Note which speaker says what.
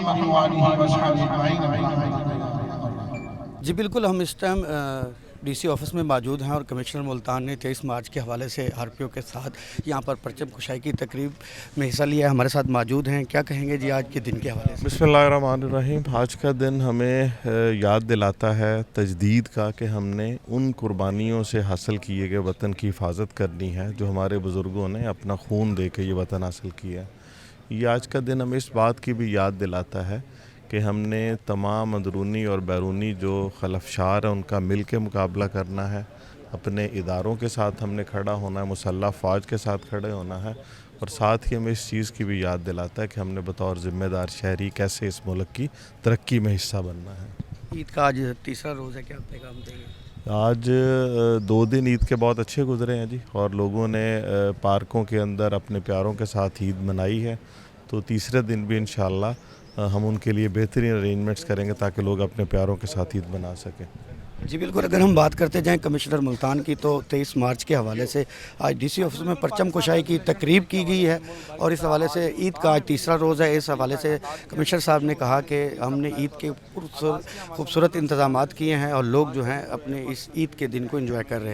Speaker 1: محمد وآلہ وصحبہ اجمعین۔
Speaker 2: جی بالکل، ہم اس ٹائم ڈی سی آفس میں موجود ہیں اور کمشنر ملتان نے 23 مارچ کے حوالے سے آر پی او کے ساتھ یہاں پر پرچم کشائی کی تقریب میں حصہ لیا ہے۔ ہمارے ساتھ موجود ہیں، کیا کہیں گے جی آج کے دن کے حوالے سے؟
Speaker 3: بسم اللہ الرحمن الرحیم۔ آج کا دن ہمیں یاد دلاتا ہے تجدید کا کہ ہم نے ان قربانیوں سے حاصل کیے گئے وطن کی حفاظت کرنی ہے جو ہمارے بزرگوں نے اپنا خون دے کے یہ وطن حاصل کیا ہے۔ یہ آج کا دن ہمیں اس بات کی بھی یاد دلاتا ہے کہ ہم نے تمام اندرونی اور بیرونی جو خلفشار ہیں ان کا مل کے مقابلہ کرنا ہے، اپنے اداروں کے ساتھ ہم نے کھڑا ہونا ہے، مسلح افواج کے ساتھ کھڑے ہونا ہے، اور ساتھ ہی ہمیں اس چیز کی بھی یاد دلاتا ہے کہ ہم نے بطور ذمہ دار شہری کیسے اس ملک کی ترقی میں حصہ بننا ہے۔
Speaker 2: عید کا آج تیسرا روز ہے، کیا پیغام دیں گے؟
Speaker 3: آج 2 دن عید کے بہت اچھے گزرے ہیں جی، اور لوگوں نے پارکوں کے اندر اپنے پیاروں کے ساتھ عید منائی ہے، تو تیسرے دن بھی انشاءاللہ ہم ان کے لیے بہترین ارینجمنٹس کریں گے تاکہ لوگ اپنے پیاروں کے ساتھ عید منا سکیں۔
Speaker 2: جی بالکل، اگر ہم بات کرتے جائیں کمشنر ملتان کی تو 23 مارچ کے حوالے سے آج ڈی سی آفس میں پرچم کشائی کی تقریب کی گئی ہے، اور اس حوالے سے عید کا آج تیسرا روز ہے۔ اس حوالے سے کمشنر صاحب نے کہا کہ ہم نے عید کے خوبصورت انتظامات کیے ہیں اور لوگ جو ہیں اپنے اس عید کے دن کو انجوائے کر رہے ہیں۔